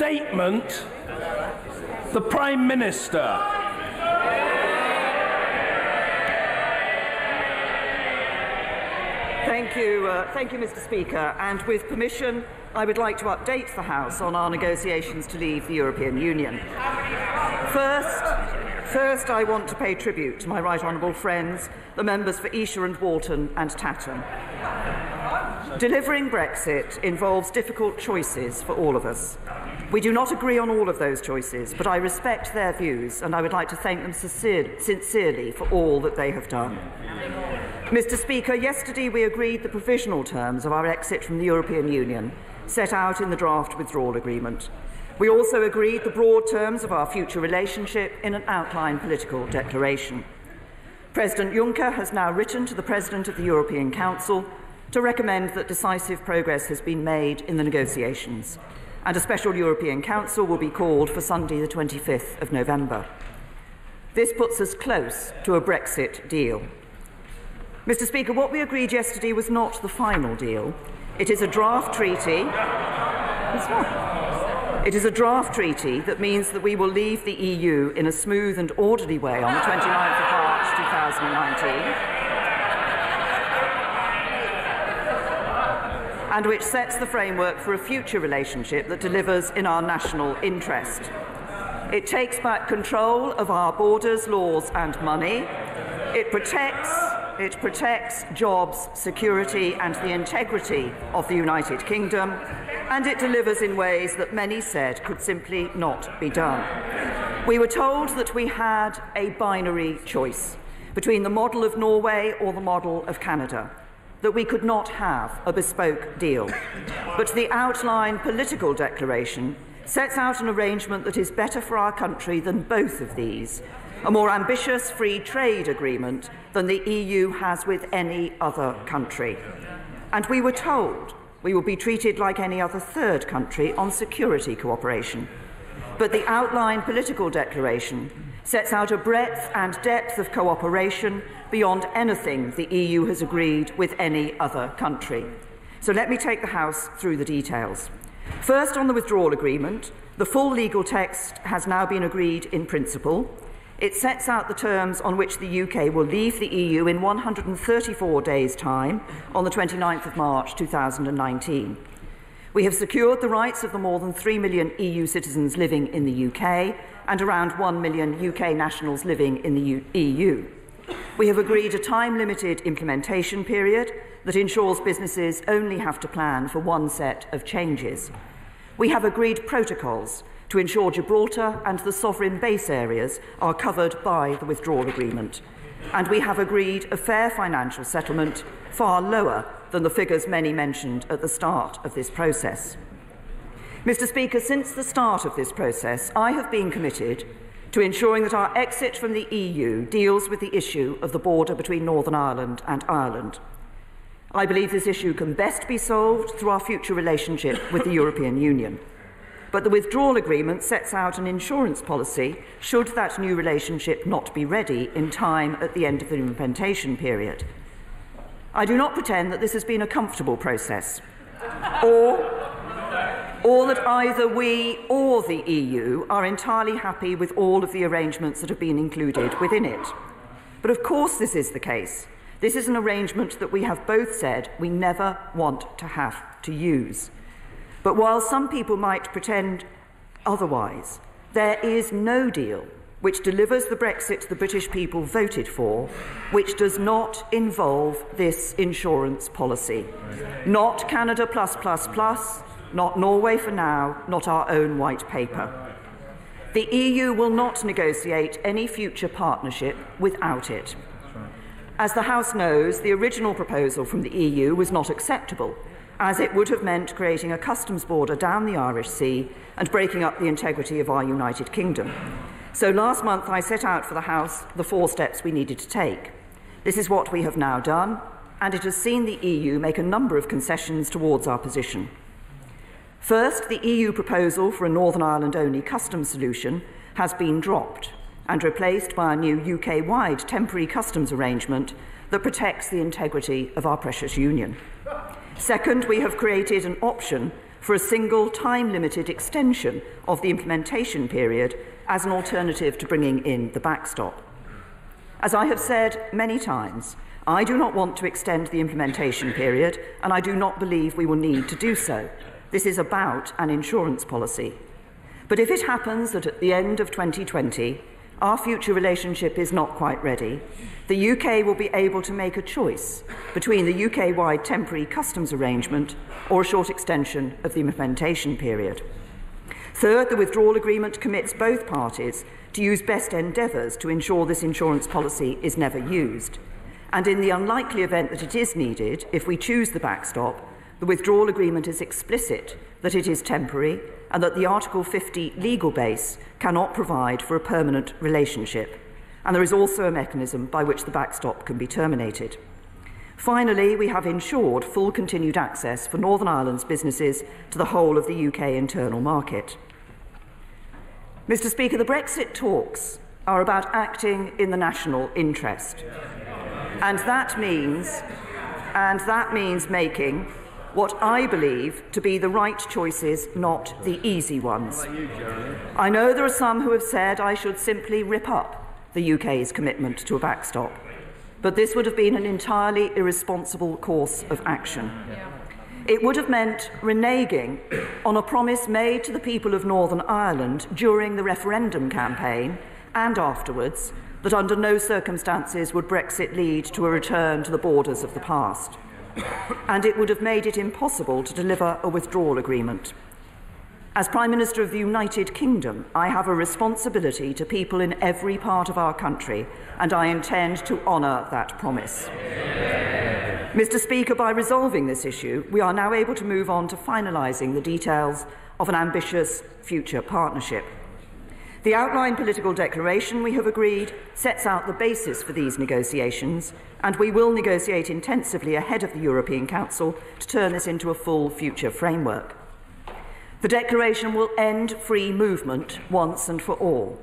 statement, the Prime Minister. Thank you, Mr. Speaker. And with permission, I would like to update the House on our negotiations to leave the European Union. First, I want to pay tribute to my right honourable friends, the members for Esher and Walton and Tatton. Delivering Brexit involves difficult choices for all of us. We do not agree on all of those choices, but I respect their views, and I would like to thank them sincerely for all that they have done. Mr. Speaker, yesterday we agreed the provisional terms of our exit from the European Union, set out in the draft withdrawal agreement. We also agreed the broad terms of our future relationship in an outline political declaration. President Juncker has now written to the President of the European Council to recommend that decisive progress has been made in the negotiations, and a special European Council will be called for Sunday the 25th of November. This puts us close to a Brexit deal. Mr. Speaker, what we agreed yesterday was not the final deal. It is a draft treaty. It is a draft treaty that means that we will leave the EU in a smooth and orderly way on the 29th of March 2019, and which sets the framework for a future relationship that delivers in our national interest. It takes back control of our borders, laws and money. It protects jobs, security and the integrity of the United Kingdom, and it delivers in ways that many said could simply not be done. We were told that we had a binary choice between the model of Norway or the model of Canada, that we could not have a bespoke deal. But the outline political declaration sets out an arrangement that is better for our country than both of these, a more ambitious free trade agreement than the EU has with any other country. And we were told we will be treated like any other third country on security cooperation. But the outline political declaration sets out a breadth and depth of cooperation beyond anything the EU has agreed with any other country. So let me take the House through the details. First, on the withdrawal agreement, the full legal text has now been agreed in principle. It sets out the terms on which the UK will leave the EU in 134 days' time on the 29th of March 2019. We have secured the rights of the more than 3 million EU citizens living in the UK and around 1 million UK nationals living in the EU. We have agreed a time-limited implementation period that ensures businesses only have to plan for one set of changes. We have agreed protocols to ensure Gibraltar and the sovereign base areas are covered by the withdrawal agreement. And we have agreed a fair financial settlement far lower than the figures many mentioned at the start of this process. Mr. Speaker, since the start of this process, I have been committed to ensuring that our exit from the EU deals with the issue of the border between Northern Ireland and Ireland. I believe this issue can best be solved through our future relationship with the European Union. But the withdrawal agreement sets out an insurance policy should that new relationship not be ready in time at the end of the implementation period. I do not pretend that this has been a comfortable process, or that either we or the EU are entirely happy with all of the arrangements that have been included within it. But of course this is the case. This is an arrangement that we have both said we never want to have to use. But while some people might pretend otherwise, there is no deal which delivers the Brexit the British people voted for, which does not involve this insurance policy. Not Canada plus plus plus, not Norway for now, not our own white paper. The EU will not negotiate any future partnership without it. As the House knows, the original proposal from the EU was not acceptable, as it would have meant creating a customs border down the Irish Sea and breaking up the integrity of our United Kingdom. So last month I set out for the House the 4 steps we needed to take. This is what we have now done, and it has seen the EU make a number of concessions towards our position. First, the EU proposal for a Northern Ireland-only customs solution has been dropped and replaced by a new UK-wide temporary customs arrangement that protects the integrity of our precious union. Second, we have created an option for a single time-limited extension of the implementation period as an alternative to bringing in the backstop. As I have said many times, I do not want to extend the implementation period, and I do not believe we will need to do so. This is about an insurance policy. But if it happens that at the end of 2020, our future relationship is not quite ready, the UK will be able to make a choice between the UK-wide temporary customs arrangement or a short extension of the implementation period. Third, the withdrawal agreement commits both parties to use best endeavours to ensure this insurance policy is never used. And in the unlikely event that it is needed, if we choose the backstop, the withdrawal agreement is explicit that it is temporary and that the Article 50 legal base cannot provide for a permanent relationship. And there is also a mechanism by which the backstop can be terminated. Finally, we have ensured full continued access for Northern Ireland's businesses to the whole of the UK internal market. Mr. Speaker, the Brexit talks are about acting in the national interest. And that means making what I believe to be the right choices, not the easy ones. I know there are some who have said I should simply rip up the UK's commitment to a backstop, but this would have been an entirely irresponsible course of action. It would have meant reneging on a promise made to the people of Northern Ireland during the referendum campaign and afterwards that under no circumstances would Brexit lead to a return to the borders of the past. And it would have made it impossible to deliver a withdrawal agreement. As Prime Minister of the United Kingdom, I have a responsibility to people in every part of our country, and I intend to honour that promise. Mr. Speaker, by resolving this issue, we are now able to move on to finalising the details of an ambitious future partnership. The outline political declaration we have agreed sets out the basis for these negotiations, and we will negotiate intensively ahead of the European Council to turn this into a full future framework. The declaration will end free movement once and for all.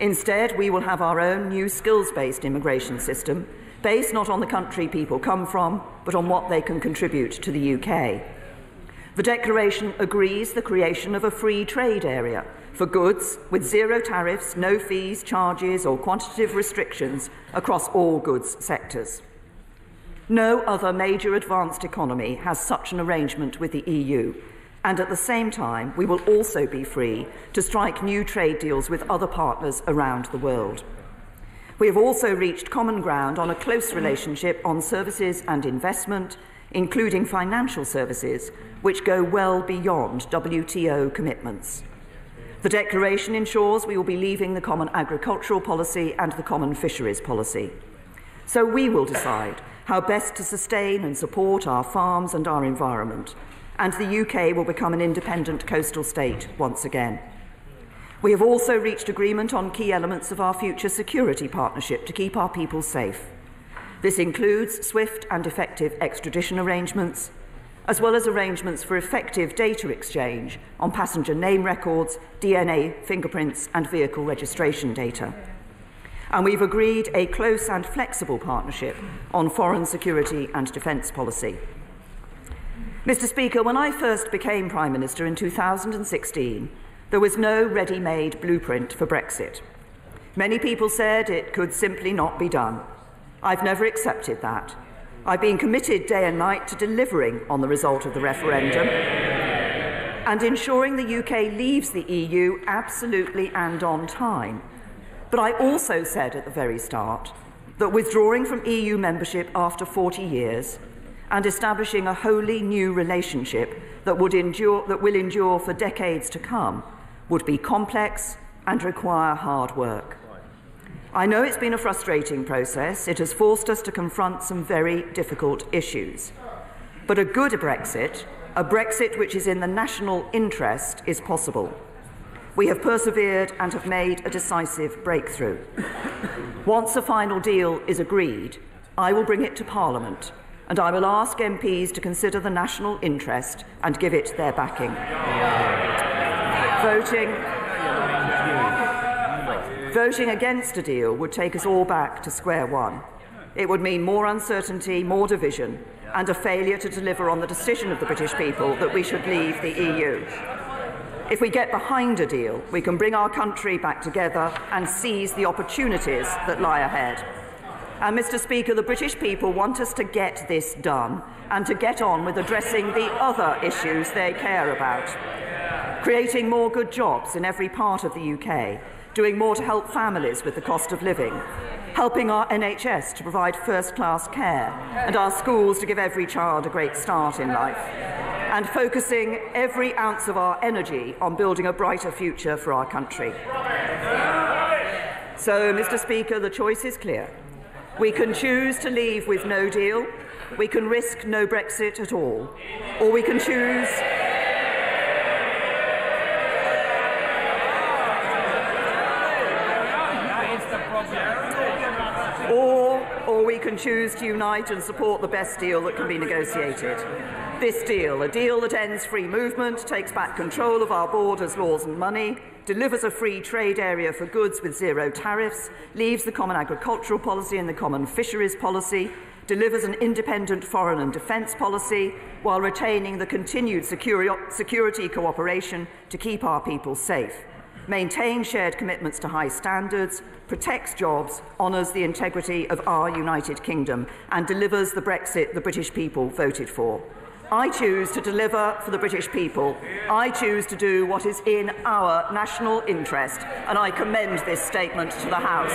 Instead, we will have our own new skills-based immigration system, based not on the country people come from, but on what they can contribute to the UK. The declaration agrees the creation of a free trade area for goods with zero tariffs, no fees, charges or quantitative restrictions across all goods sectors. No other major advanced economy has such an arrangement with the EU, and at the same time we will also be free to strike new trade deals with other partners around the world. We have also reached common ground on a close relationship on services and investment, including financial services, which go well beyond WTO commitments. The declaration ensures we will be leaving the common agricultural policy and the common fisheries policy. So we will decide how best to sustain and support our farms and our environment, and the UK will become an independent coastal state once again. We have also reached agreement on key elements of our future security partnership to keep our people safe. This includes swift and effective extradition arrangements, as well as arrangements for effective data exchange on passenger name records, DNA, fingerprints and vehicle registration data. And we've agreed a close and flexible partnership on foreign security and defence policy. Mr. Speaker, when I first became Prime Minister in 2016, there was no ready-made blueprint for Brexit. Many people said it could simply not be done. I've never accepted that. I've been committed day and night to delivering on the result of the referendum and ensuring the UK leaves the EU absolutely and on time. But I also said at the very start that withdrawing from EU membership after 40 years and establishing a wholly new relationship that will endure for decades to come would be complex and require hard work. I know it's been a frustrating process. It has forced us to confront some very difficult issues. But a good Brexit, a Brexit which is in the national interest, is possible. We have persevered and have made a decisive breakthrough. Once a final deal is agreed, I will bring it to Parliament, and I will ask MPs to consider the national interest and give it their backing. Voting against a deal would take us all back to square one. It would mean more uncertainty, more division, and a failure to deliver on the decision of the British people that we should leave the EU. If we get behind a deal, we can bring our country back together and seize the opportunities that lie ahead. And, Mr. Speaker, the British people want us to get this done and to get on with addressing the other issues they care about. Creating more good jobs in every part of the UK, doing more to help families with the cost of living, helping our NHS to provide first-class care and our schools to give every child a great start in life, and focusing every ounce of our energy on building a brighter future for our country. So, Mr. Speaker, the choice is clear. We can choose to leave with no deal, we can risk no Brexit at all, or we can choose to unite and support the best deal that can be negotiated. This deal, a deal that ends free movement, takes back control of our borders, laws and money, delivers a free trade area for goods with zero tariffs, leaves the common agricultural policy and the common fisheries policy, delivers an independent foreign and defence policy while retaining the continued security cooperation to keep our people safe, maintains shared commitments to high standards, protects jobs, honours the integrity of our United Kingdom and delivers the Brexit the British people voted for. I choose to deliver for the British people. I choose to do what is in our national interest, and I commend this statement to the House.